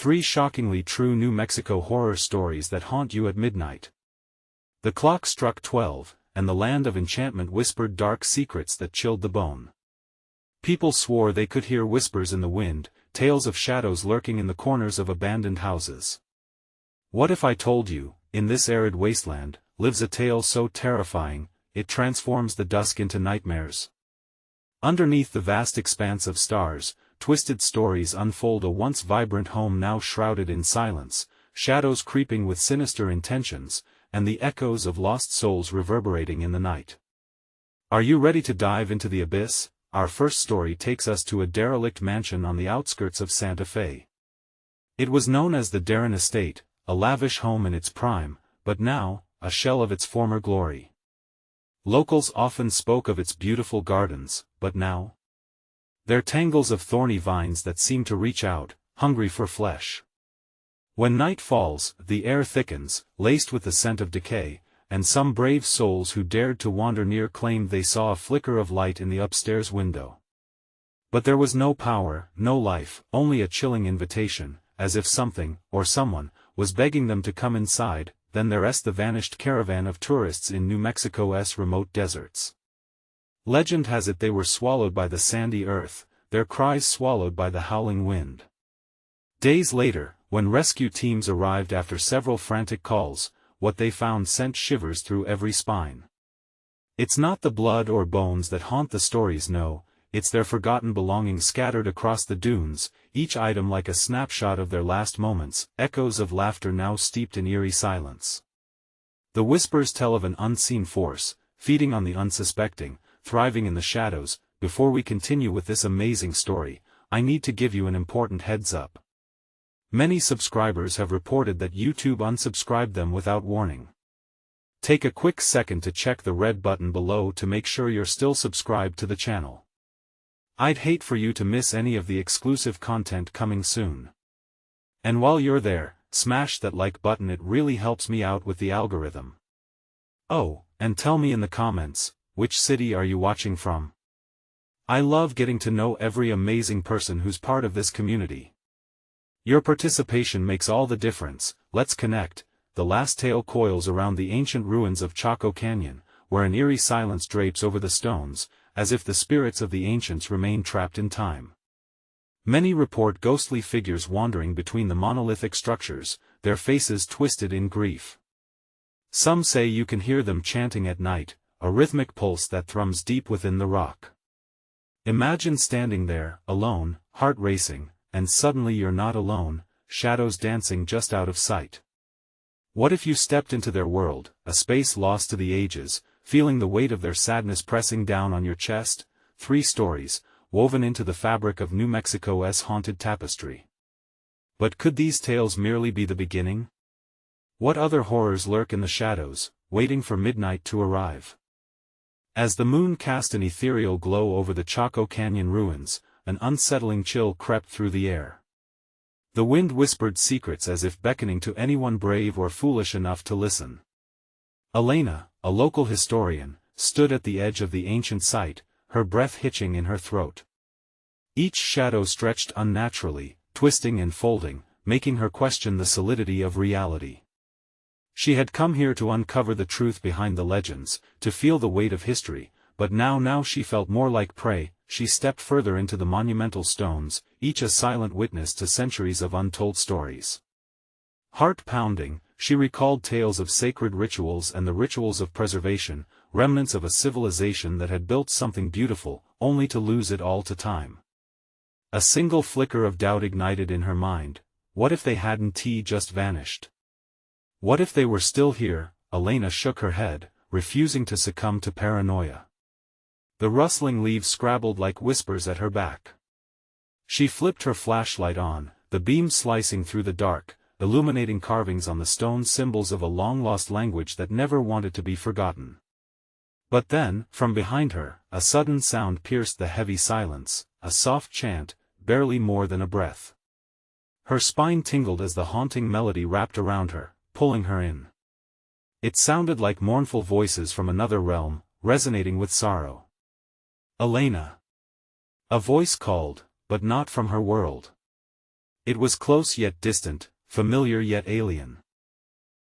3 shockingly true New Mexico horror stories that haunt you at midnight. The clock struck 12, and the land of enchantment whispered dark secrets that chilled the bone. People swore they could hear whispers in the wind, tales of shadows lurking in the corners of abandoned houses. What if I told you, in this arid wasteland, lives a tale so terrifying, it transforms the dusk into nightmares? Underneath the vast expanse of stars, twisted stories unfold, a once vibrant home now shrouded in silence, shadows creeping with sinister intentions, and the echoes of lost souls reverberating in the night. Are you ready to dive into the abyss? Our first story takes us to a derelict mansion on the outskirts of Santa Fe. It was known as the Darren Estate, a lavish home in its prime, but now, a shell of its former glory. Locals often spoke of its beautiful gardens, but now? They're tangles of thorny vines that seem to reach out, hungry for flesh. When night falls, the air thickens, laced with the scent of decay, and some brave souls who dared to wander near claimed they saw a flicker of light in the upstairs window. But there was no power, no life, only a chilling invitation, as if something, or someone, was begging them to come inside. Then there's the vanished caravan of tourists in New Mexico's remote deserts. Legend has it they were swallowed by the sandy earth, their cries swallowed by the howling wind. Days later, when rescue teams arrived after several frantic calls, what they found sent shivers through every spine. It's not the blood or bones that haunt the stories, no, it's their forgotten belongings scattered across the dunes, each item like a snapshot of their last moments, echoes of laughter now steeped in eerie silence. The whispers tell of an unseen force, feeding on the unsuspecting, thriving in the shadows. Before we continue with this amazing story, I need to give you an important heads up. Many subscribers have reported that YouTube unsubscribed them without warning. Take a quick second to check the red button below to make sure you're still subscribed to the channel. I'd hate for you to miss any of the exclusive content coming soon. And while you're there, smash that like button, it really helps me out with the algorithm. Oh, and tell me in the comments, which city are you watching from? I love getting to know every amazing person who's part of this community. Your participation makes all the difference. Let's connect. The last tale coils around the ancient ruins of Chaco Canyon, where an eerie silence drapes over the stones, as if the spirits of the ancients remain trapped in time. Many report ghostly figures wandering between the monolithic structures, their faces twisted in grief. Some say you can hear them chanting at night, a rhythmic pulse that thrums deep within the rock. Imagine standing there, alone, heart racing, and suddenly you're not alone, shadows dancing just out of sight. What if you stepped into their world, a space lost to the ages, feeling the weight of their sadness pressing down on your chest? 3 stories, woven into the fabric of New Mexico's haunted tapestry. But could these tales merely be the beginning? What other horrors lurk in the shadows, waiting for midnight to arrive? As the moon cast an ethereal glow over the Chaco Canyon ruins, an unsettling chill crept through the air. The wind whispered secrets as if beckoning to anyone brave or foolish enough to listen. Elena, a local historian, stood at the edge of the ancient site, her breath hitching in her throat. Each shadow stretched unnaturally, twisting and folding, making her question the solidity of reality. She had come here to uncover the truth behind the legends, to feel the weight of history, but now she felt more like prey. She stepped further into the monumental stones, each a silent witness to centuries of untold stories. Heart-pounding, she recalled tales of sacred rituals and the rituals of preservation, remnants of a civilization that had built something beautiful, only to lose it all to time. A single flicker of doubt ignited in her mind. What if they hadn't just vanished? What if they were still here? Elena shook her head, refusing to succumb to paranoia. The rustling leaves scrabbled like whispers at her back. She flipped her flashlight on, the beam slicing through the dark, illuminating carvings on the stone, symbols of a long-lost language that never wanted to be forgotten. But then, from behind her, a sudden sound pierced the heavy silence, a soft chant, barely more than a breath. Her spine tingled as the haunting melody wrapped around her, pulling her in. It sounded like mournful voices from another realm, resonating with sorrow. Elena. A voice called, but not from her world. It was close yet distant, familiar yet alien.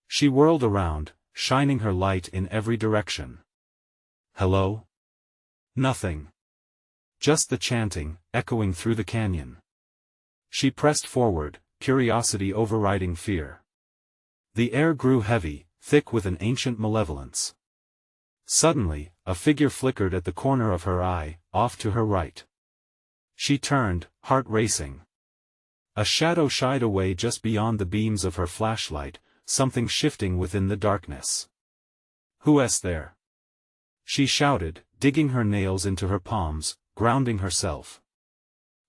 She whirled around, shining her light in every direction. Hello? Nothing. Just the chanting, echoing through the canyon. She pressed forward, curiosity overriding fear. The air grew heavy, thick with an ancient malevolence. Suddenly, a figure flickered at the corner of her eye, off to her right. She turned, heart racing. A shadow shied away just beyond the beams of her flashlight, something shifting within the darkness. "Who's there?" she shouted, digging her nails into her palms, grounding herself.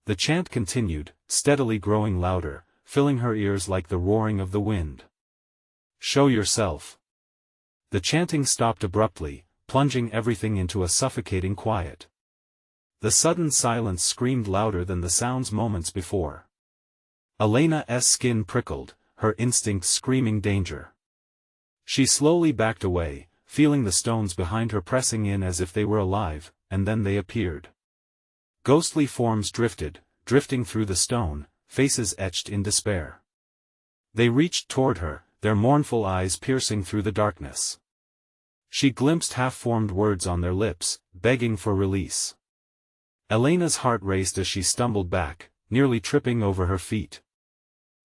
The chant continued, steadily growing louder, filling her ears like the roaring of the wind. "Show yourself." The chanting stopped abruptly, plunging everything into a suffocating quiet. The sudden silence screamed louder than the sounds moments before. Elena's skin prickled, her instincts screaming danger. She slowly backed away, feeling the stones behind her pressing in as if they were alive, and then they appeared. Ghostly forms drifting through the stone, faces etched in despair. They reached toward her, their mournful eyes piercing through the darkness. She glimpsed half-formed words on their lips, begging for release. Elena's heart raced as she stumbled back, nearly tripping over her feet.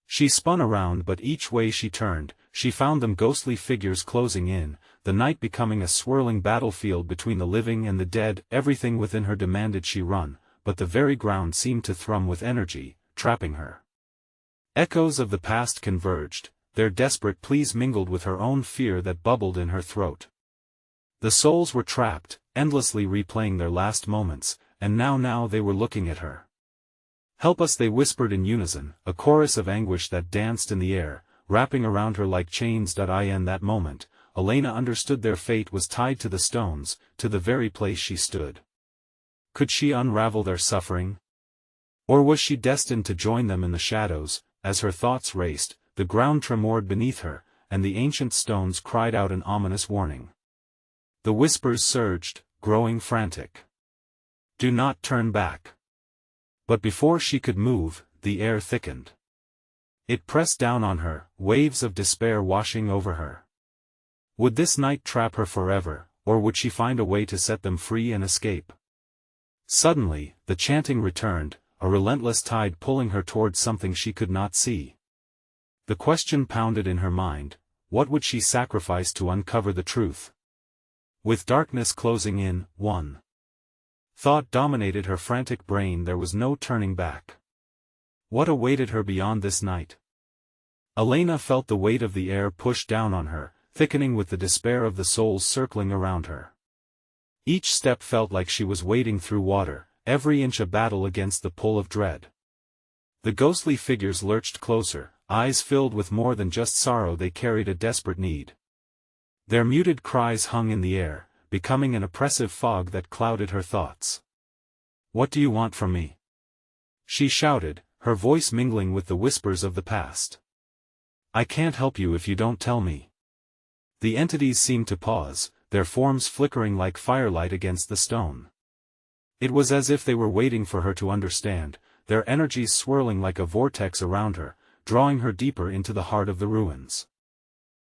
She spun around, but each way she turned, she found them ghostly figures closing in, the night becoming a swirling battlefield between the living and the dead. Everything within her demanded she run, but the very ground seemed to thrum with energy, trapping her. Echoes of the past converged, their desperate pleas mingled with her own fear that bubbled in her throat. The souls were trapped, endlessly replaying their last moments, and now they were looking at her. "Help us," they whispered in unison, a chorus of anguish that danced in the air, wrapping around her like chains. In that moment, Elena understood their fate was tied to the stones, to the very place she stood. Could she unravel their suffering? Or was she destined to join them in the shadows? As her thoughts raced, the ground tremored beneath her, and the ancient stones cried out an ominous warning. The whispers surged, growing frantic. "Do not turn back." But before she could move, the air thickened. It pressed down on her, waves of despair washing over her. Would this night trap her forever, or would she find a way to set them free and escape? Suddenly, the chanting returned, a relentless tide pulling her towards something she could not see. The question pounded in her mind: what would she sacrifice to uncover the truth? With darkness closing in, one thought dominated her frantic brain: there was no turning back. What awaited her beyond this night? Elena felt the weight of the air push down on her, thickening with the despair of the souls circling around her. Each step felt like she was wading through water, every inch a battle against the pull of dread. The ghostly figures lurched closer, eyes filled with more than just sorrow. They carried a desperate need. Their muted cries hung in the air, becoming an oppressive fog that clouded her thoughts. "What do you want from me?" she shouted, her voice mingling with the whispers of the past. "I can't help you if you don't tell me." The entities seemed to pause, their forms flickering like firelight against the stone. It was as if they were waiting for her to understand, their energies swirling like a vortex around her, drawing her deeper into the heart of the ruins.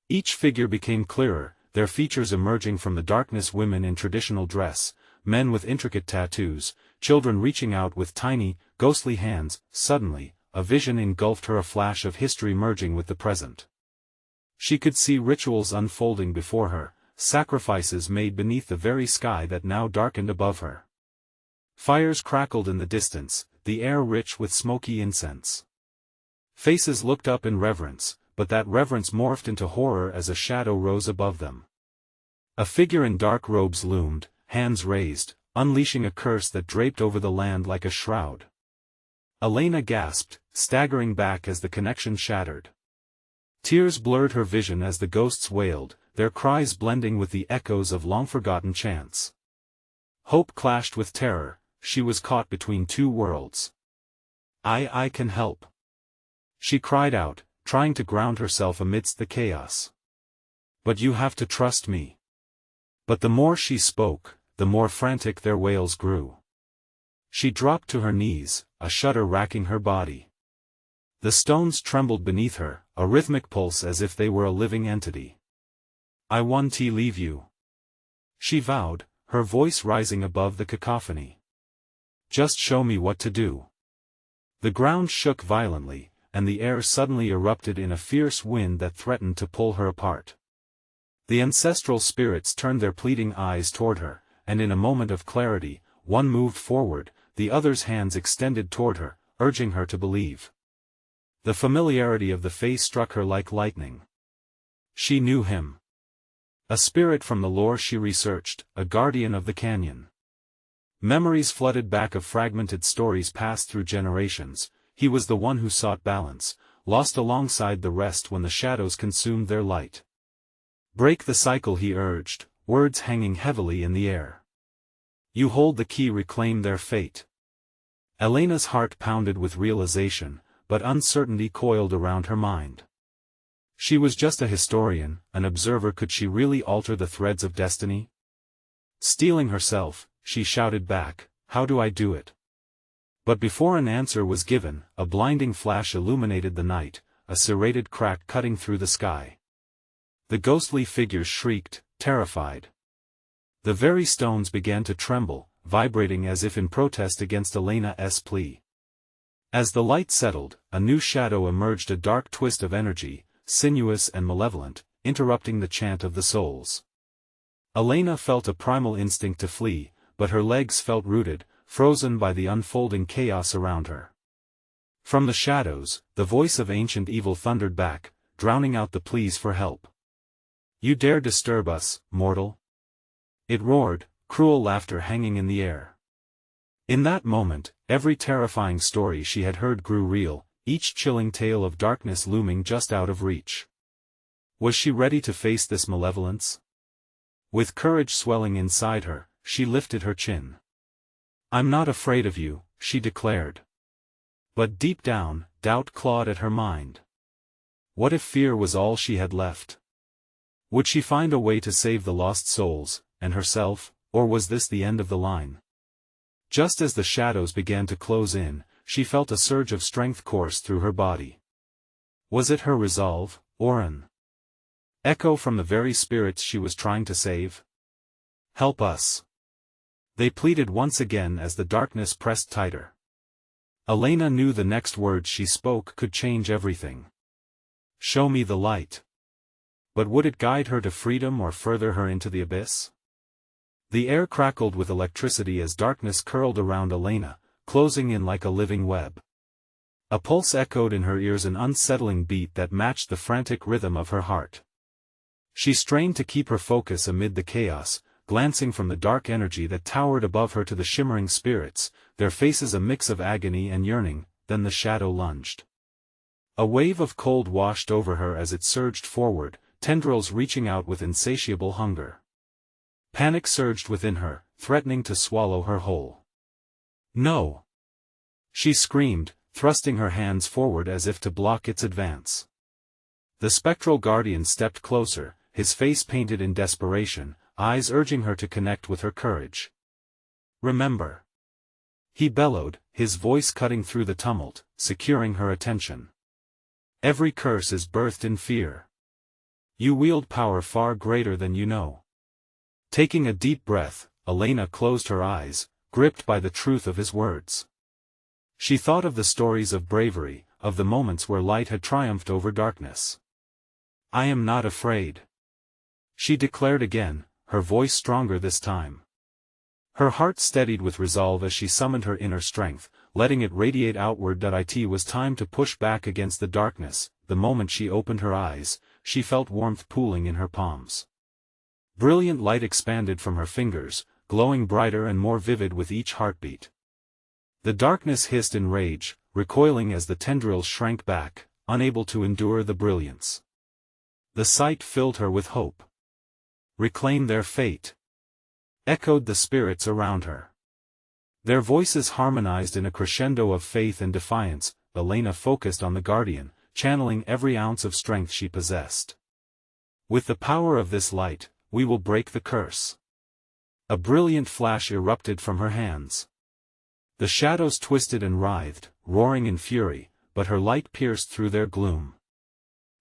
Each figure became clearer, their features emerging from the darkness: women in traditional dress, men with intricate tattoos, children reaching out with tiny, ghostly hands. Suddenly, a vision engulfed her, a flash of history merging with the present. She could see rituals unfolding before her, sacrifices made beneath the very sky that now darkened above her. Fires crackled in the distance, the air rich with smoky incense. Faces looked up in reverence, but that reverence morphed into horror as a shadow rose above them. A figure in dark robes loomed, hands raised, unleashing a curse that draped over the land like a shroud. Elena gasped, staggering back as the connection shattered. Tears blurred her vision as the ghosts wailed, their cries blending with the echoes of long-forgotten chants. Hope clashed with terror. She was caught between two worlds. I can help," she cried out, trying to ground herself amidst the chaos. "But you have to trust me." But the more she spoke, the more frantic their wails grew. She dropped to her knees, a shudder racking her body. The stones trembled beneath her, a rhythmic pulse as if they were a living entity. "I won't leave you," she vowed, her voice rising above the cacophony. "Just show me what to do." The ground shook violently, and the air suddenly erupted in a fierce wind that threatened to pull her apart. The ancestral spirits turned their pleading eyes toward her, and in a moment of clarity, one moved forward, the other's hands extended toward her, urging her to believe. The familiarity of the face struck her like lightning. She knew him. A spirit from the lore she researched, a guardian of the canyon. Memories flooded back of fragmented stories passed through generations. He was the one who sought balance, lost alongside the rest when the shadows consumed their light. "Break the cycle," he urged, words hanging heavily in the air. "You hold the key, reclaim their fate." Elena's heart pounded with realization, but uncertainty coiled around her mind. She was just a historian, an observer. Could she really alter the threads of destiny? Steeling herself, she shouted back, "How do I do it?" But before an answer was given, a blinding flash illuminated the night, a serrated crack cutting through the sky. The ghostly figures shrieked, terrified. The very stones began to tremble, vibrating as if in protest against Elena's plea. As the light settled, a new shadow emerged, a dark twist of energy, sinuous and malevolent, interrupting the chant of the souls. Elena felt a primal instinct to flee, but her legs felt rooted, frozen by the unfolding chaos around her. From the shadows, the voice of ancient evil thundered back, drowning out the pleas for help. "You dare disturb us, mortal?" it roared, cruel laughter hanging in the air. In that moment, every terrifying story she had heard grew real, each chilling tale of darkness looming just out of reach. Was she ready to face this malevolence? With courage swelling inside her, she lifted her chin. "I'm not afraid of you," she declared. But deep down, doubt clawed at her mind. What if fear was all she had left? Would she find a way to save the lost souls, and herself, or was this the end of the line? Just as the shadows began to close in, she felt a surge of strength course through her body. Was it her resolve, or an echo from the very spirits she was trying to save? "Help us!" they pleaded once again as the darkness pressed tighter. Elena knew the next words she spoke could change everything. "Show me the light." But would it guide her to freedom or further her into the abyss? The air crackled with electricity as darkness curled around Elena, closing in like a living web. A pulse echoed in her ears, an unsettling beat that matched the frantic rhythm of her heart. She strained to keep her focus amid the chaos, glancing from the dark energy that towered above her to the shimmering spirits, their faces a mix of agony and yearning. Then the shadow lunged. A wave of cold washed over her as it surged forward, tendrils reaching out with insatiable hunger. Panic surged within her, threatening to swallow her whole. "No!" she screamed, thrusting her hands forward as if to block its advance. The spectral guardian stepped closer, his face painted in desperation, eyes urging her to connect with her courage. "Remember!" he bellowed, his voice cutting through the tumult, securing her attention. "Every curse is birthed in fear. You wield power far greater than you know." Taking a deep breath, Elena closed her eyes, gripped by the truth of his words. She thought of the stories of bravery, of the moments where light had triumphed over darkness. "I am not afraid," she declared again, her voice stronger this time. Her heart steadied with resolve as she summoned her inner strength, letting it radiate outward. It was time to push back against the darkness. The moment she opened her eyes, she felt warmth pooling in her palms. Brilliant light expanded from her fingers, glowing brighter and more vivid with each heartbeat. The darkness hissed in rage, recoiling as the tendrils shrank back, unable to endure the brilliance. The sight filled her with hope. "Reclaim their fate," echoed the spirits around her. Their voices harmonized in a crescendo of faith and defiance. Elena focused on the guardian, channeling every ounce of strength she possessed. "With the power of this light, we will break the curse." A brilliant flash erupted from her hands. The shadows twisted and writhed, roaring in fury, but her light pierced through their gloom.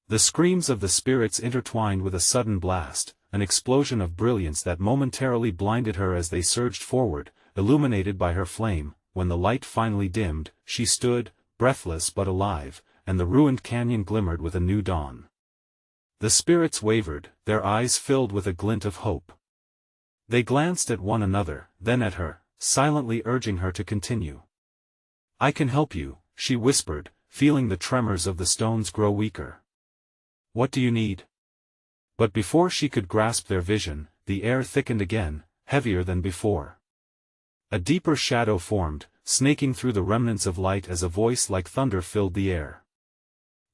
The screams of the spirits intertwined with a sudden blast, an explosion of brilliance that momentarily blinded her as they surged forward, illuminated by her flame. When the light finally dimmed, she stood, breathless but alive, and the ruined canyon glimmered with a new dawn. The spirits wavered, their eyes filled with a glint of hope. They glanced at one another, then at her, silently urging her to continue. "I can help you," she whispered, feeling the tremors of the stones grow weaker. "What do you need?" But before she could grasp their vision, the air thickened again, heavier than before. A deeper shadow formed, snaking through the remnants of light as a voice like thunder filled the air.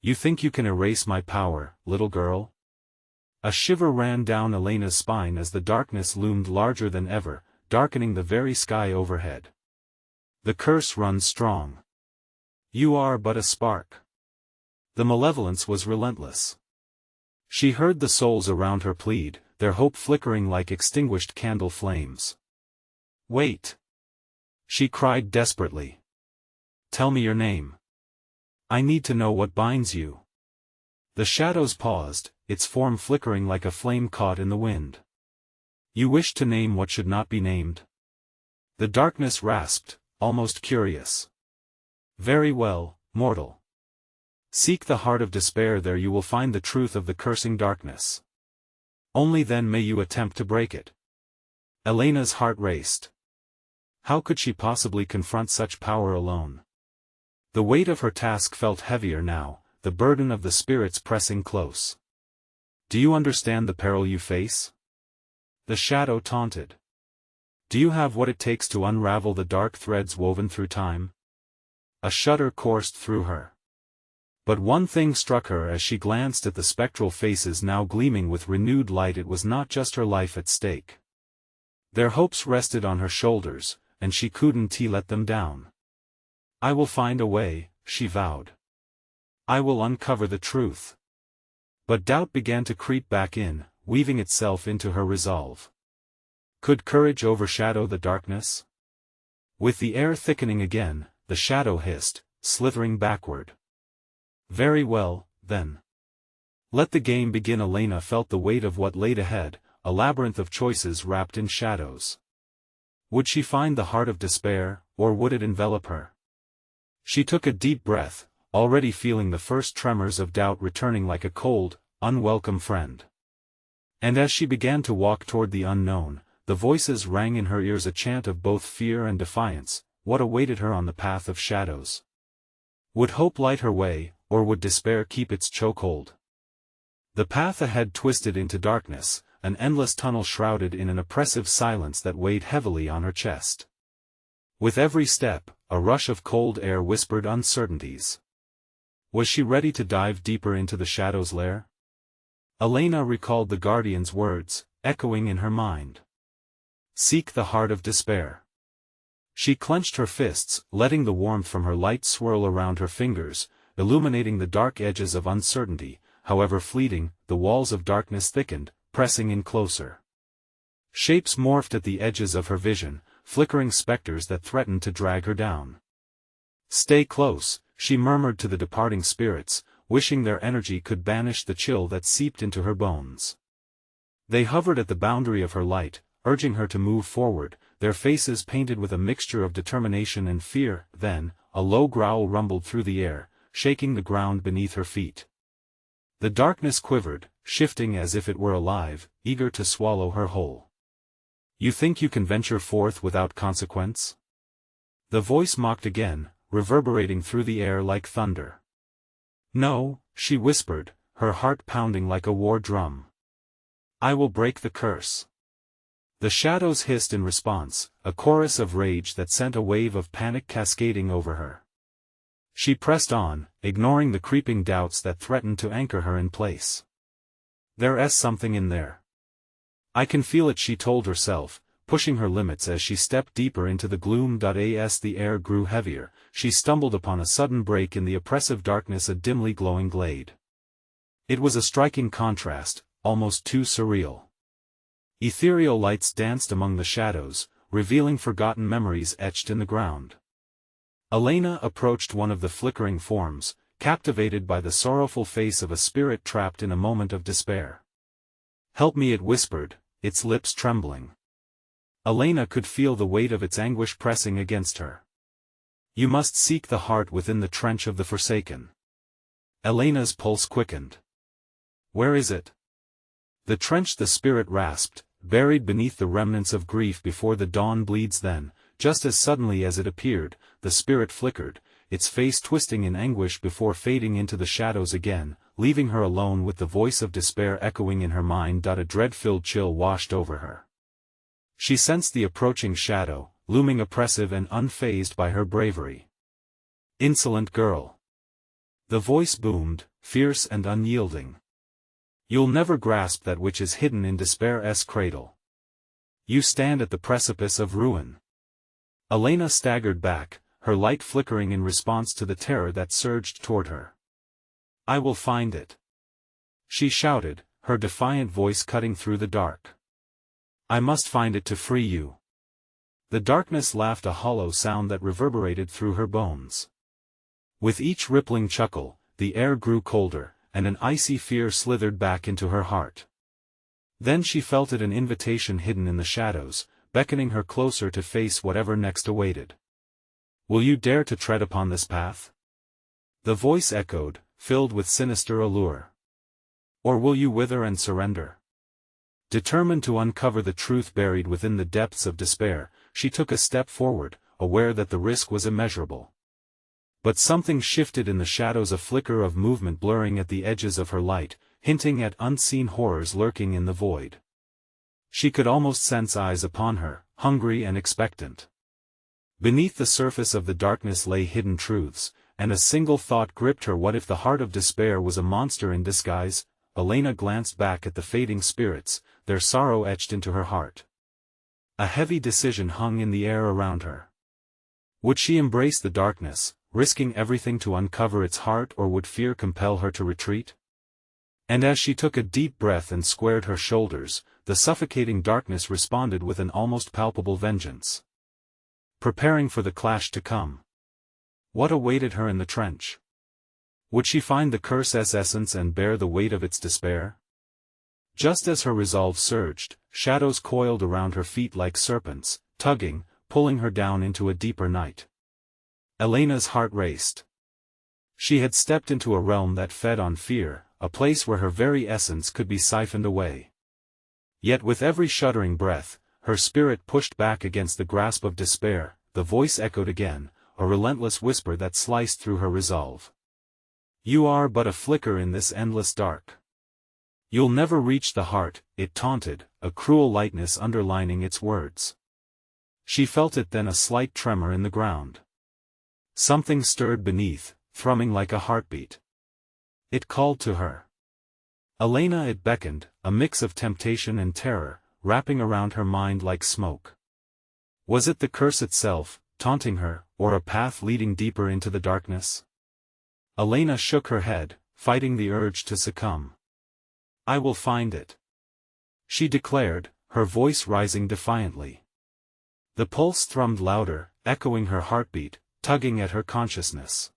"You think you can erase my power, little girl?" A shiver ran down Elena's spine as the darkness loomed larger than ever, darkening the very sky overhead. "The curse runs strong. You are but a spark." The malevolence was relentless. She heard the souls around her plead, their hope flickering like extinguished candle flames. "Wait!" she cried desperately. "Tell me your name. I need to know what binds you." The shadows paused, its form flickering like a flame caught in the wind. "You wish to name what should not be named?" The darkness rasped, almost curious. "Very well, mortal. Seek the heart of despair, there you will find the truth of the cursing darkness. Only then may you attempt to break it." Elena's heart raced. How could she possibly confront such power alone? The weight of her task felt heavier now, the burden of the spirits pressing close. "Do you understand the peril you face?" the shadow taunted. "Do you have what it takes to unravel the dark threads woven through time?" A shudder coursed through her. But one thing struck her as she glanced at the spectral faces now gleaming with renewed light: it was not just her life at stake. Their hopes rested on her shoulders, and she couldn't let them down. "I will find a way," she vowed. "I will uncover the truth." But doubt began to creep back in, weaving itself into her resolve. Could courage overshadow the darkness? With the air thickening again, the shadow hissed, slithering backward. "Very well, then. Let the game begin." Elena felt the weight of what laid ahead, a labyrinth of choices wrapped in shadows. Would she find the heart of despair, or would it envelop her? She took a deep breath, already feeling the first tremors of doubt returning like a cold, unwelcome friend. And as she began to walk toward the unknown, the voices rang in her ears, a chant of both fear and defiance. What awaited her on the path of shadows? Would hope light her way, or would despair keep its chokehold? The path ahead twisted into darkness, an endless tunnel shrouded in an oppressive silence that weighed heavily on her chest. With every step, a rush of cold air whispered uncertainties. Was she ready to dive deeper into the shadow's lair? Elena recalled the guardian's words, echoing in her mind. "Seek the heart of despair." She clenched her fists, letting the warmth from her light swirl around her fingers, illuminating the dark edges of uncertainty. However fleeting, the walls of darkness thickened, pressing in closer. Shapes morphed at the edges of her vision, flickering specters that threatened to drag her down. "Stay close," she murmured to the departing spirits, wishing their energy could banish the chill that seeped into her bones. They hovered at the boundary of her light, urging her to move forward, their faces painted with a mixture of determination and fear. Then, a low growl rumbled through the air, shaking the ground beneath her feet. The darkness quivered, shifting as if it were alive, eager to swallow her whole. "You think you can venture forth without consequence?" The voice mocked again, reverberating through the air like thunder. "No," she whispered, her heart pounding like a war drum. "I will break the curse." The shadows hissed in response, a chorus of rage that sent a wave of panic cascading over her. She pressed on, ignoring the creeping doubts that threatened to anchor her in place. "There's something in there. I can feel it," she told herself, pushing her limits as she stepped deeper into the gloom. As the air grew heavier, she stumbled upon a sudden break in the oppressive darkness, a dimly glowing glade. It was a striking contrast, almost too surreal. Ethereal lights danced among the shadows, revealing forgotten memories etched in the ground. Elena approached one of the flickering forms, captivated by the sorrowful face of a spirit trapped in a moment of despair. "Help me," it whispered, its lips trembling. Elena could feel the weight of its anguish pressing against her. "You must seek the heart within the trench of the forsaken." Elena's pulse quickened. "Where is it?" "The trench," the spirit rasped, "buried beneath the remnants of grief before the dawn bleeds." Then, just as suddenly as it appeared, the spirit flickered, its face twisting in anguish before fading into the shadows again, leaving her alone with the voice of despair echoing in her mind. A dread-filled chill washed over her. She sensed the approaching shadow, looming oppressive and unfazed by her bravery. "Insolent girl!" The voice boomed, fierce and unyielding. "You'll never grasp that which is hidden in despair's cradle. You stand at the precipice of ruin." Elena staggered back, her light flickering in response to the terror that surged toward her. "I will find it," she shouted, her defiant voice cutting through the dark. "I must find it to free you." The darkness laughed, a hollow sound that reverberated through her bones. With each rippling chuckle, the air grew colder, and an icy fear slithered back into her heart. Then she felt it, an invitation hidden in the shadows, beckoning her closer to face whatever next awaited. "Will you dare to tread upon this path?" the voice echoed, filled with sinister allure. "Or will you wither and surrender?" Determined to uncover the truth buried within the depths of despair, she took a step forward, aware that the risk was immeasurable. But something shifted in the shadows, a flicker of movement blurring at the edges of her light, hinting at unseen horrors lurking in the void. She could almost sense eyes upon her, hungry and expectant. Beneath the surface of the darkness lay hidden truths, and a single thought gripped her: what if the heart of despair was a monster in disguise? Elena glanced back at the fading spirits, their sorrow etched into her heart. A heavy decision hung in the air around her. Would she embrace the darkness, risking everything to uncover its heart, or would fear compel her to retreat? And as she took a deep breath and squared her shoulders, the suffocating darkness responded with an almost palpable vengeance. Preparing for the clash to come. What awaited her in the trench? Would she find the curse's essence and bear the weight of its despair? Just as her resolve surged, shadows coiled around her feet like serpents, tugging, pulling her down into a deeper night. Elena's heart raced. She had stepped into a realm that fed on fear, a place where her very essence could be siphoned away. Yet with every shuddering breath, her spirit pushed back against the grasp of despair. The voice echoed again, a relentless whisper that sliced through her resolve. "You are but a flicker in this endless dark. You'll never reach the heart," it taunted, a cruel lightness underlining its words. She felt it then, a slight tremor in the ground. Something stirred beneath, thrumming like a heartbeat. It called to her. Elena, it beckoned, a mix of temptation and terror, wrapping around her mind like smoke. Was it the curse itself, taunting her, or a path leading deeper into the darkness? Elena shook her head, fighting the urge to succumb. "I will find it," she declared, her voice rising defiantly. The pulse thrummed louder, echoing her heartbeat, tugging at her consciousness.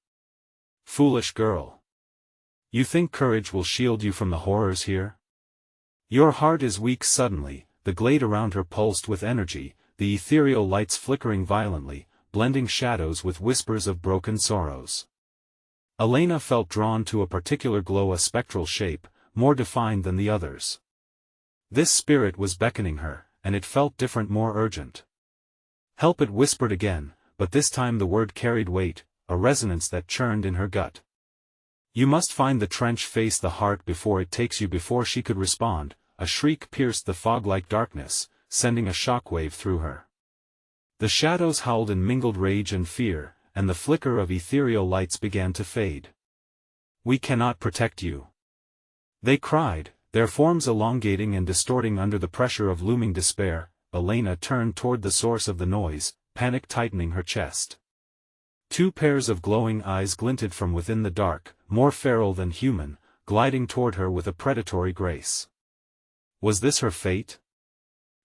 "Foolish girl. You think courage will shield you from the horrors here? Your heart is weak." Suddenly, the glade around her pulsed with energy, the ethereal lights flickering violently, blending shadows with whispers of broken sorrows. Elena felt drawn to a particular glow, a spectral shape, more defined than the others. This spirit was beckoning her, and it felt different, more urgent. "Help," it whispered again, but this time the word carried weight, a resonance that churned in her gut. "You must find the trench, face the heart before it takes you." Before she could respond, a shriek pierced the fog-like darkness, sending a shockwave through her. The shadows howled in mingled rage and fear, and the flicker of ethereal lights began to fade. "We cannot protect you," they cried, their forms elongating and distorting under the pressure of looming despair. Elena turned toward the source of the noise, panic tightening her chest. Two pairs of glowing eyes glinted from within the dark, more feral than human, gliding toward her with a predatory grace. Was this her fate?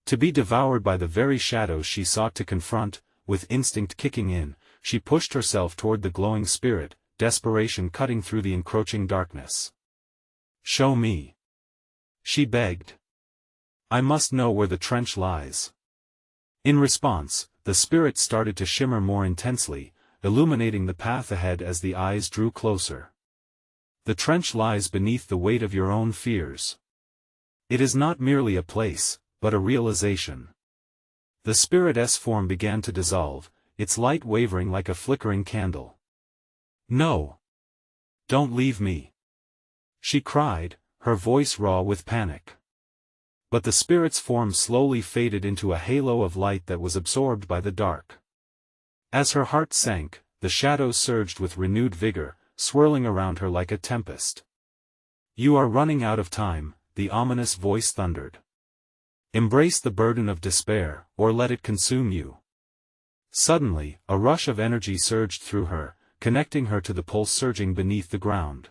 To be devoured by the very shadows she sought to confront? With instinct kicking in, she pushed herself toward the glowing spirit, desperation cutting through the encroaching darkness. "Show me," she begged. "I must know where the trench lies." In response, the spirit started to shimmer more intensely, illuminating the path ahead as the eyes drew closer. "The trench lies beneath the weight of your own fears. It is not merely a place, but a realization." The spirit's form began to dissolve, its light wavering like a flickering candle. "No! Don't leave me!" she cried, her voice raw with panic. But the spirit's form slowly faded into a halo of light that was absorbed by the dark. As her heart sank, the shadows surged with renewed vigor, swirling around her like a tempest. "You are running out of time," the ominous voice thundered. "Embrace the burden of despair, or let it consume you." Suddenly, a rush of energy surged through her, connecting her to the pulse surging beneath the ground.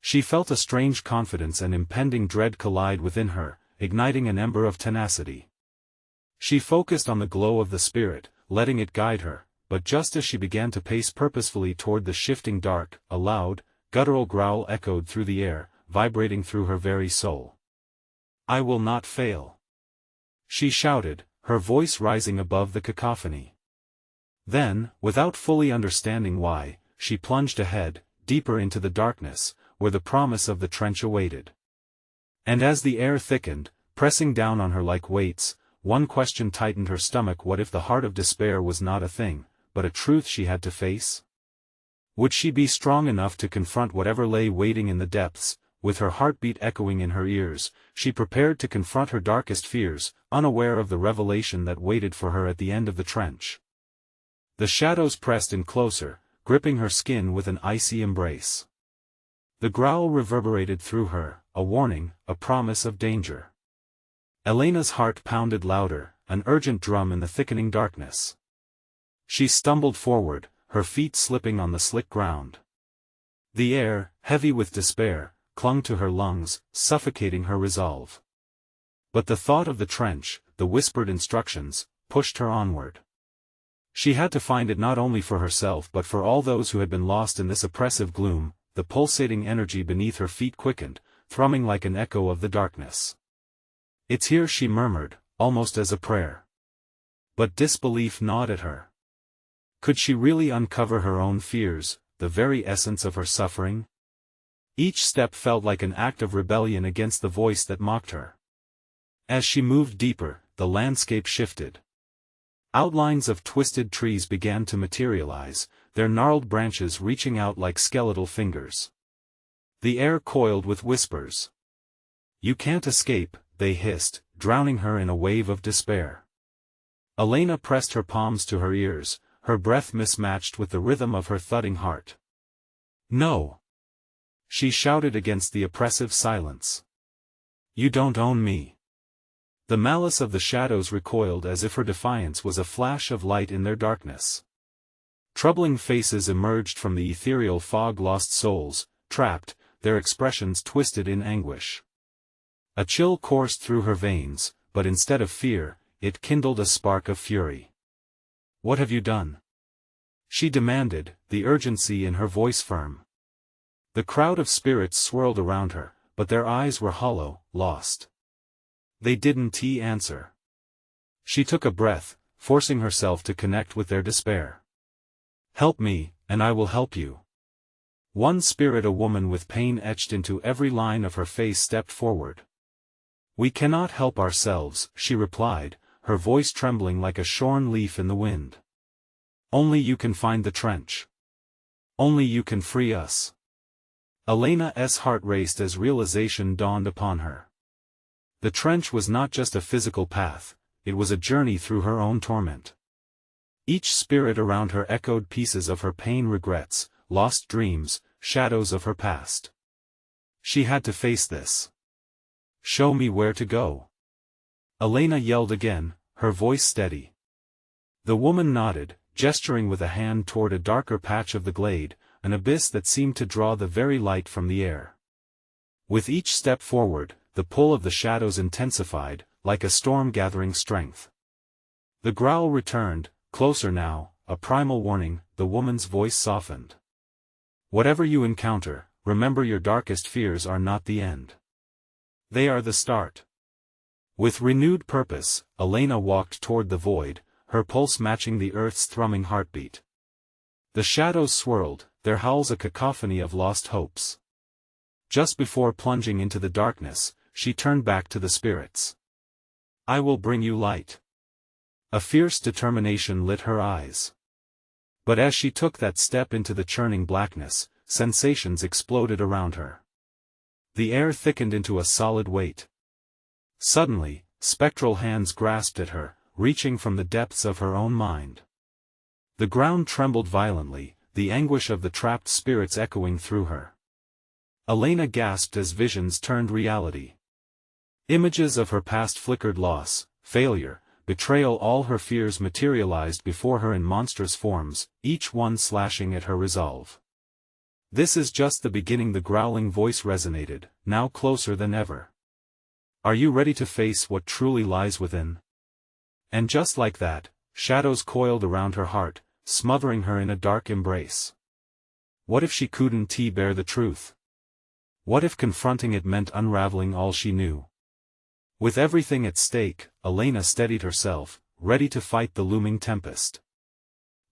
She felt a strange confidence and impending dread collide within her, igniting an ember of tenacity. She focused on the glow of the spirit, letting it guide her, but just as she began to pace purposefully toward the shifting dark, a loud, guttural growl echoed through the air, vibrating through her very soul. "I will not fail," she shouted, her voice rising above the cacophony. Then, without fully understanding why, she plunged ahead, deeper into the darkness, where the promise of the trench awaited. And as the air thickened, pressing down on her like weights, one question tightened her stomach: what if the heart of despair was not a thing, but a truth she had to face? Would she be strong enough to confront whatever lay waiting in the depths? With her heartbeat echoing in her ears, she prepared to confront her darkest fears, unaware of the revelation that waited for her at the end of the trench. The shadows pressed in closer, gripping her skin with an icy embrace. The growl reverberated through her, a warning, a promise of danger. Elena's heart pounded louder, an urgent drum in the thickening darkness. She stumbled forward, her feet slipping on the slick ground. The air, heavy with despair, clung to her lungs, suffocating her resolve. But the thought of the trench, the whispered instructions, pushed her onward. She had to find it not only for herself but for all those who had been lost in this oppressive gloom. The pulsating energy beneath her feet quickened, thrumming like an echo of the darkness. "It's here," she murmured, almost as a prayer. But disbelief gnawed at her. Could she really uncover her own fears, the very essence of her suffering? Each step felt like an act of rebellion against the voice that mocked her. As she moved deeper, the landscape shifted. Outlines of twisted trees began to materialize, their gnarled branches reaching out like skeletal fingers. The air coiled with whispers. "You can't escape," they hissed, drowning her in a wave of despair. Elena pressed her palms to her ears, her breath mismatched with the rhythm of her thudding heart. "No!" she shouted against the oppressive silence. "You don't own me." The malice of the shadows recoiled as if her defiance was a flash of light in their darkness. Troubling faces emerged from the ethereal fog, lost souls, trapped, their expressions twisted in anguish. A chill coursed through her veins, but instead of fear, it kindled a spark of fury. "What have you done?" she demanded, the urgency in her voice firm. The crowd of spirits swirled around her, but their eyes were hollow, lost. They didn't answer. She took a breath, forcing herself to connect with their despair. "Help me, and I will help you." One spirit, a woman with pain etched into every line of her face, stepped forward. "We cannot help ourselves," she replied, her voice trembling like a shorn leaf in the wind. "Only you can find the trench. Only you can free us." Elena's heart raced as realization dawned upon her. The trench was not just a physical path, it was a journey through her own torment. Each spirit around her echoed pieces of her pain, regrets, lost dreams, shadows of her past. She had to face this. "Show me where to go," Elena yelled again, her voice steady. The woman nodded, gesturing with a hand toward a darker patch of the glade, an abyss that seemed to draw the very light from the air. With each step forward, the pull of the shadows intensified, like a storm gathering strength. The growl returned, closer now, a primal warning, the woman's voice softened. Whatever you encounter, remember your darkest fears are not the end. They are the start. With renewed purpose, Elena walked toward the void, her pulse matching the earth's thrumming heartbeat. The shadows swirled, their howls a cacophony of lost hopes. Just before plunging into the darkness, she turned back to the spirits. I will bring you light. A fierce determination lit her eyes. But as she took that step into the churning blackness, sensations exploded around her. The air thickened into a solid weight. Suddenly, spectral hands grasped at her, reaching from the depths of her own mind. The ground trembled violently, the anguish of the trapped spirits echoing through her. Elena gasped as visions turned reality. Images of her past flickered: loss, failure, betrayal. All her fears materialized before her in monstrous forms, each one slashing at her resolve. This is just the beginning, the growling voice resonated, now closer than ever. Are you ready to face what truly lies within? And just like that, shadows coiled around her heart, smothering her in a dark embrace. What if she couldn't bear the truth? What if confronting it meant unraveling all she knew? With everything at stake, Elena steadied herself, ready to fight the looming tempest.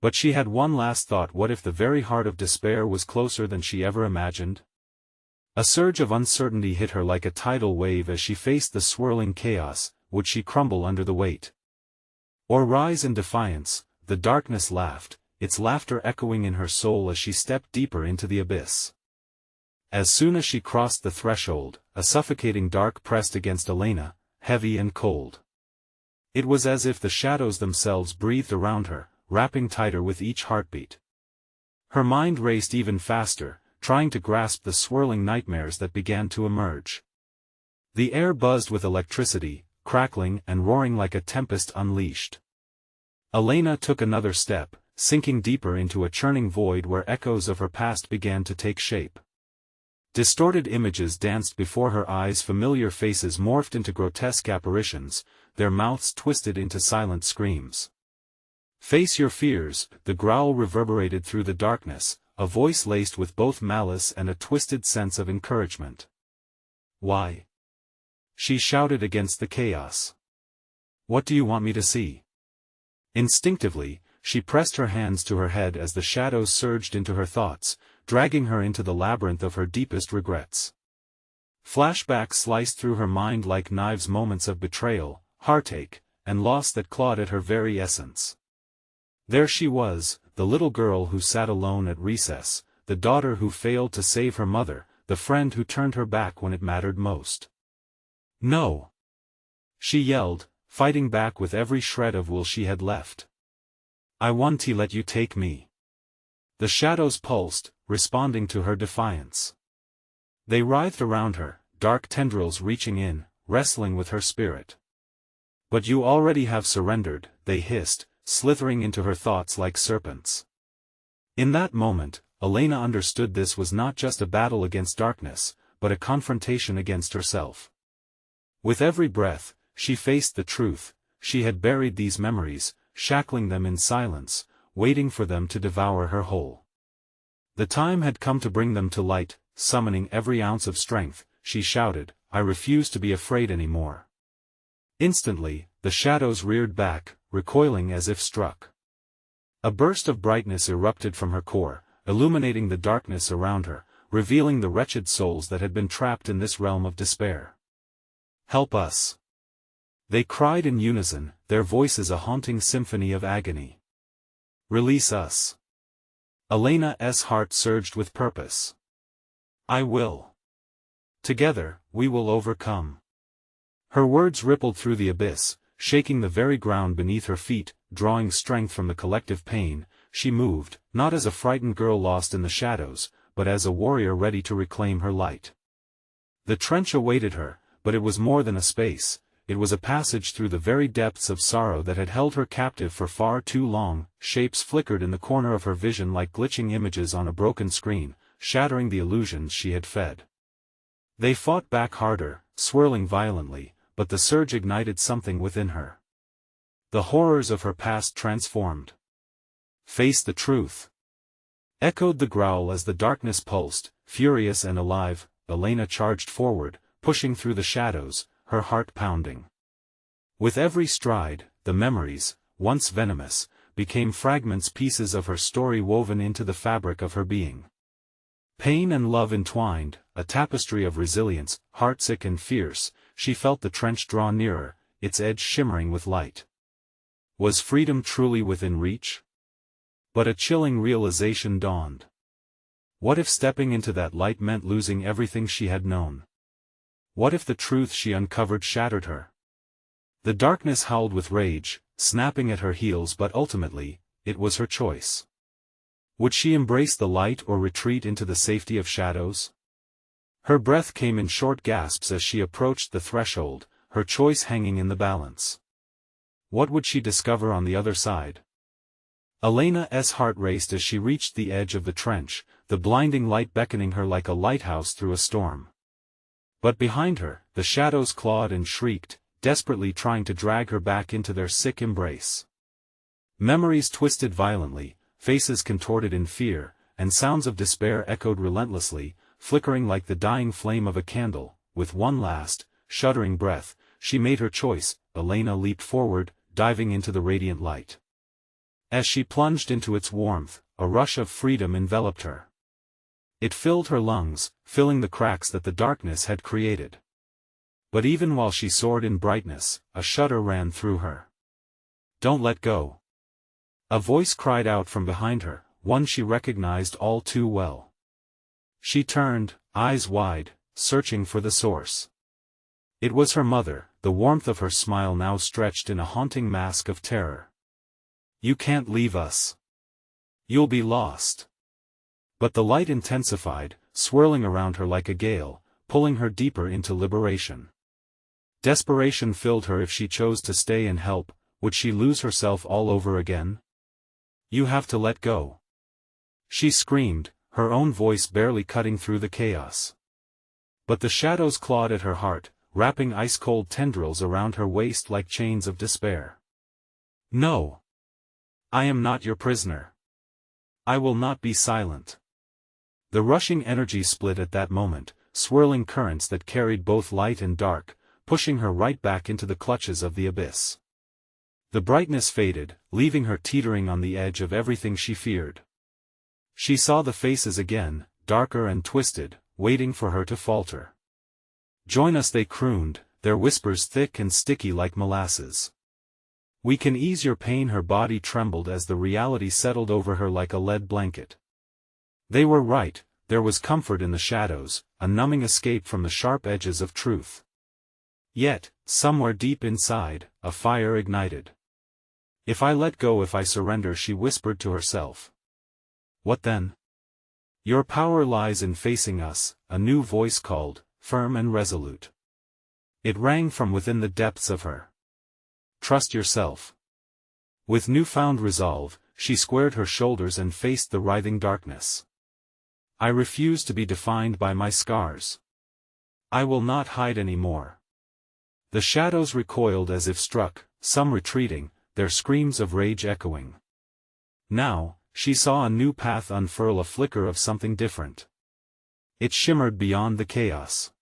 But she had one last thought: what if the very heart of despair was closer than she ever imagined? A surge of uncertainty hit her like a tidal wave as she faced the swirling chaos. Would she crumble under the weight? Or rise in defiance? The darkness laughed, its laughter echoing in her soul as she stepped deeper into the abyss. As soon as she crossed the threshold, a suffocating dark pressed against Elena, heavy and cold. It was as if the shadows themselves breathed around her, wrapping tighter with each heartbeat. Her mind raced even faster, trying to grasp the swirling nightmares that began to emerge. The air buzzed with electricity, crackling and roaring like a tempest unleashed. Elena took another step, sinking deeper into a churning void where echoes of her past began to take shape. Distorted images danced before her eyes, familiar faces morphed into grotesque apparitions, their mouths twisted into silent screams. Face your fears, the growl reverberated through the darkness, a voice laced with both malice and a twisted sense of encouragement. Why? She shouted against the chaos. What do you want me to see? Instinctively, she pressed her hands to her head as the shadows surged into her thoughts, dragging her into the labyrinth of her deepest regrets. Flashbacks sliced through her mind like knives, moments of betrayal, heartache, and loss that clawed at her very essence. There she was, the little girl who sat alone at recess, the daughter who failed to save her mother, the friend who turned her back when it mattered most. No! She yelled, fighting back with every shred of will she had left. I want to let you take me. The shadows pulsed, responding to her defiance. They writhed around her, dark tendrils reaching in, wrestling with her spirit. But you already have surrendered, they hissed, slithering into her thoughts like serpents. In that moment, Elena understood this was not just a battle against darkness, but a confrontation against herself. With every breath, she faced the truth: she had buried these memories, shackling them in silence, waiting for them to devour her whole. The time had come to bring them to light. Summoning every ounce of strength, she shouted, I refuse to be afraid anymore. Instantly, the shadows reared back, recoiling as if struck. A burst of brightness erupted from her core, illuminating the darkness around her, revealing the wretched souls that had been trapped in this realm of despair. Help us! They cried in unison, their voices a haunting symphony of agony. Release us! Elena's heart surged with purpose. I will. Together, we will overcome. Her words rippled through the abyss, shaking the very ground beneath her feet, drawing strength from the collective pain. She moved, not as a frightened girl lost in the shadows, but as a warrior ready to reclaim her light. The trench awaited her, but it was more than a space. It was a passage through the very depths of sorrow that had held her captive for far too long. Shapes flickered in the corner of her vision like glitching images on a broken screen, shattering the illusions she had fed. They fought back harder, swirling violently, but the surge ignited something within her. The horrors of her past transformed. Face the truth. Echoed the growl as the darkness pulsed, furious and alive. Elena charged forward, pushing through the shadows, her heart pounding. With every stride, the memories, once venomous, became fragments, pieces of her story woven into the fabric of her being. Pain and love entwined, a tapestry of resilience, heartsick and fierce. She felt the trench draw nearer, its edge shimmering with light. Was freedom truly within reach? But a chilling realization dawned. What if stepping into that light meant losing everything she had known? What if the truth she uncovered shattered her? The darkness howled with rage, snapping at her heels, but ultimately, it was her choice. Would she embrace the light or retreat into the safety of shadows? Her breath came in short gasps as she approached the threshold, her choice hanging in the balance. What would she discover on the other side? Elena's heart raced as she reached the edge of the trench, the blinding light beckoning her like a lighthouse through a storm. But behind her, the shadows clawed and shrieked, desperately trying to drag her back into their sick embrace. Memories twisted violently, faces contorted in fear, and sounds of despair echoed relentlessly, flickering like the dying flame of a candle. With one last, shuddering breath, she made her choice. Elena leaped forward, diving into the radiant light. As she plunged into its warmth, a rush of freedom enveloped her. It filled her lungs, filling the cracks that the darkness had created. But even while she soared in brightness, a shudder ran through her. "Don't let go." A voice cried out from behind her, one she recognized all too well. She turned, eyes wide, searching for the source. It was her mother, the warmth of her smile now stretched in a haunting mask of terror. "You can't leave us. You'll be lost." But the light intensified, swirling around her like a gale, pulling her deeper into liberation. Desperation filled her. If she chose to stay and help, would she lose herself all over again? "You have to let go," she screamed, her own voice barely cutting through the chaos. But the shadows clawed at her heart, wrapping ice-cold tendrils around her waist like chains of despair. "No. I am not your prisoner. I will not be silent." The rushing energy split at that moment, swirling currents that carried both light and dark, pushing her right back into the clutches of the abyss. The brightness faded, leaving her teetering on the edge of everything she feared. She saw the faces again, darker and twisted, waiting for her to falter. "Join us," they crooned, their whispers thick and sticky like molasses. "We can ease your pain." Her body trembled as the reality settled over her like a lead blanket. They were right, there was comfort in the shadows, a numbing escape from the sharp edges of truth. Yet, somewhere deep inside, a fire ignited. "If I let go, if I surrender," she whispered to herself. "What then?" "Your power lies in facing us," a new voice called, firm and resolute. It rang from within the depths of her. "Trust yourself." With newfound resolve, she squared her shoulders and faced the writhing darkness. "I refuse to be defined by my scars. I will not hide any more." The shadows recoiled as if struck, some retreating, their screams of rage echoing. Now, she saw a new path unfurl, a flicker of something different. It shimmered beyond the chaos.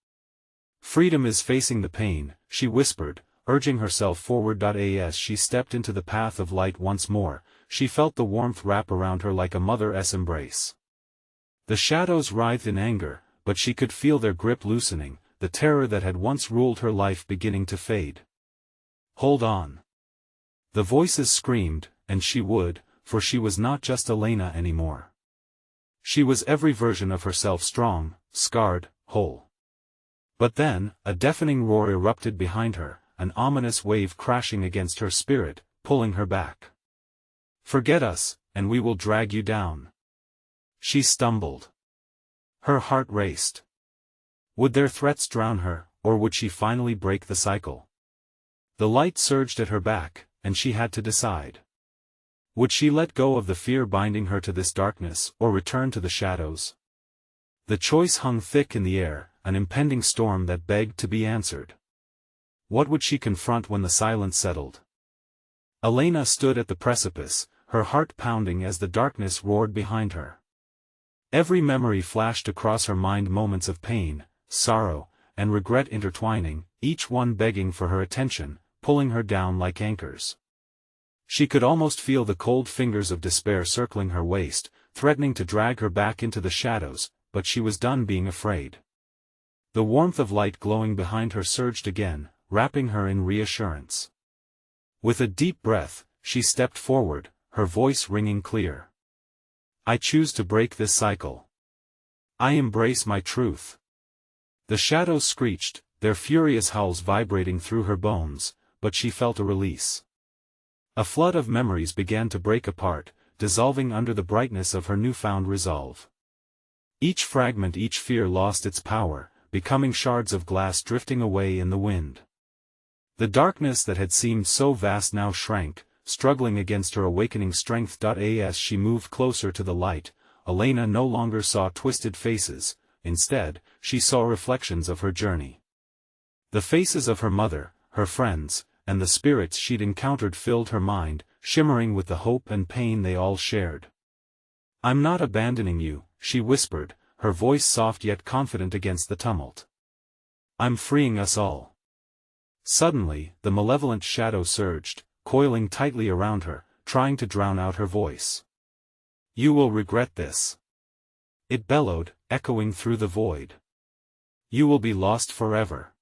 "Freedom is facing the pain," she whispered, urging herself forward. As she stepped into the path of light once more, she felt the warmth wrap around her like a mother's embrace. The shadows writhed in anger, but she could feel their grip loosening, the terror that had once ruled her life beginning to fade. "Hold on." The voices screamed, and she would, for she was not just Elena anymore. She was every version of herself, strong, scarred, whole. But then, a deafening roar erupted behind her, an ominous wave crashing against her spirit, pulling her back. "Forget us, and we will drag you down." She stumbled. Her heart raced. Would their threats drown her, or would she finally break the cycle? The light surged at her back, and she had to decide. Would she let go of the fear binding her to this darkness, or return to the shadows? The choice hung thick in the air, an impending storm that begged to be answered. What would she confront when the silence settled? Elena stood at the precipice, her heart pounding as the darkness roared behind her. Every memory flashed across her mind, moments of pain, sorrow, and regret intertwining, each one begging for her attention, pulling her down like anchors. She could almost feel the cold fingers of despair circling her waist, threatening to drag her back into the shadows, but she was done being afraid. The warmth of light glowing behind her surged again, wrapping her in reassurance. With a deep breath, she stepped forward, her voice ringing clear. "I choose to break this cycle. I embrace my truth." The shadows screeched, their furious howls vibrating through her bones, but she felt a release. A flood of memories began to break apart, dissolving under the brightness of her newfound resolve. Each fragment, each fear lost its power, becoming shards of glass drifting away in the wind. The darkness that had seemed so vast now shrank, struggling against her awakening strength. As she moved closer to the light, Elena no longer saw twisted faces, instead, she saw reflections of her journey. The faces of her mother, her friends, and the spirits she'd encountered filled her mind, shimmering with the hope and pain they all shared. "I'm not abandoning you," she whispered, her voice soft yet confident against the tumult. "I'm freeing us all." Suddenly, the malevolent shadow surged, coiling tightly around her, trying to drown out her voice. "You will regret this," it bellowed, echoing through the void. "You will be lost forever."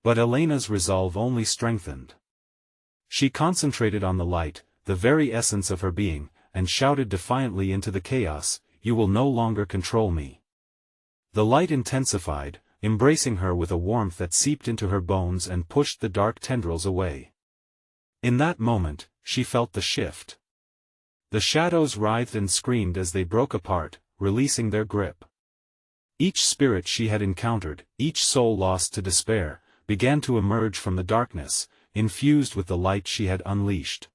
But Elena's resolve only strengthened. She concentrated on the light, the very essence of her being, and shouted defiantly into the chaos, "You will no longer control me." The light intensified, embracing her with a warmth that seeped into her bones and pushed the dark tendrils away. In that moment, she felt the shift. The shadows writhed and screamed as they broke apart, releasing their grip. Each spirit she had encountered, each soul lost to despair, began to emerge from the darkness, infused with the light she had unleashed.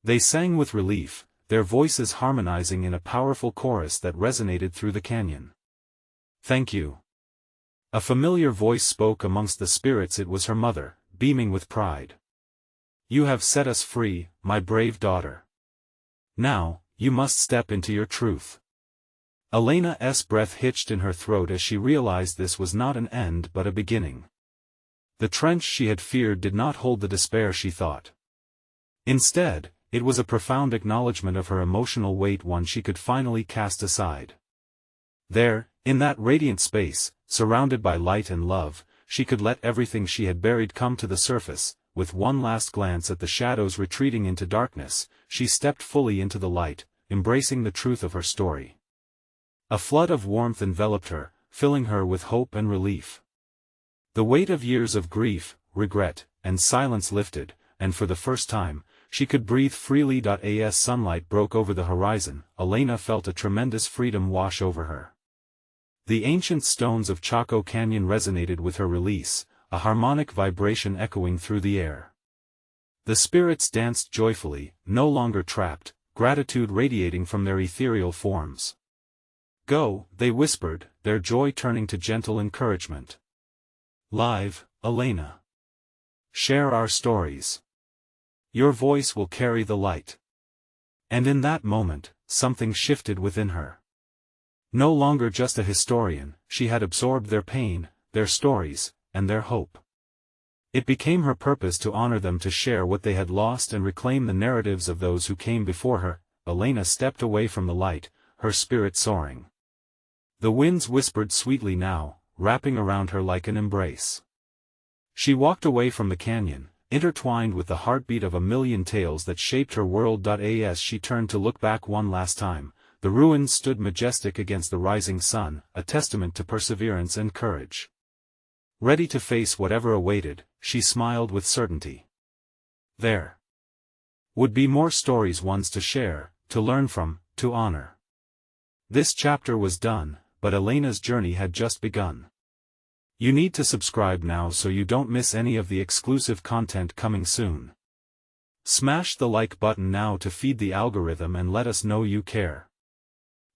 They sang with relief, their voices harmonizing in a powerful chorus that resonated through the canyon. "Thank you." A familiar voice spoke amongst the spirits. It was her mother, beaming with pride. "You have set us free, my brave daughter. Now, you must step into your truth." Elena's breath hitched in her throat as she realized this was not an end but a beginning. The trench she had feared did not hold the despair she thought. Instead, it was a profound acknowledgement of her emotional weight, one she could finally cast aside. There, in that radiant space, surrounded by light and love, she could let everything she had buried come to the surface. With one last glance at the shadows retreating into darkness, she stepped fully into the light, embracing the truth of her story. A flood of warmth enveloped her, filling her with hope and relief. The weight of years of grief, regret, and silence lifted, and for the first time, she could breathe freely. As sunlight broke over the horizon, Elena felt a tremendous freedom wash over her. The ancient stones of Chaco Canyon resonated with her release, a harmonic vibration echoing through the air. The spirits danced joyfully, no longer trapped, gratitude radiating from their ethereal forms. "Go," they whispered, their joy turning to gentle encouragement. "Live, Elena. Share our stories. Your voice will carry the light." And in that moment, something shifted within her. No longer just a historian, she had absorbed their pain, their stories, and their hope. It became her purpose to honor them, to share what they had lost and reclaim the narratives of those who came before her. Elena stepped away from the light, her spirit soaring. The winds whispered sweetly now, wrapping around her like an embrace. She walked away from the canyon, intertwined with the heartbeat of a million tales that shaped her world. As she turned to look back one last time, the ruins stood majestic against the rising sun, a testament to perseverance and courage. Ready to face whatever awaited, she smiled with certainty. There would be more stories, ones to share, to learn from, to honor. This chapter was done, but Elena's journey had just begun. You need to subscribe now so you don't miss any of the exclusive content coming soon. Smash the like button now to feed the algorithm and let us know you care.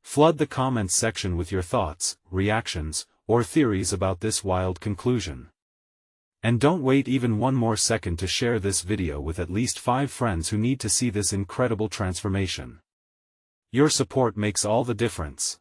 Flood the comments section with your thoughts, reactions, or theories about this wild conclusion. And don't wait even one more second to share this video with at least 5 friends who need to see this incredible transformation. Your support makes all the difference.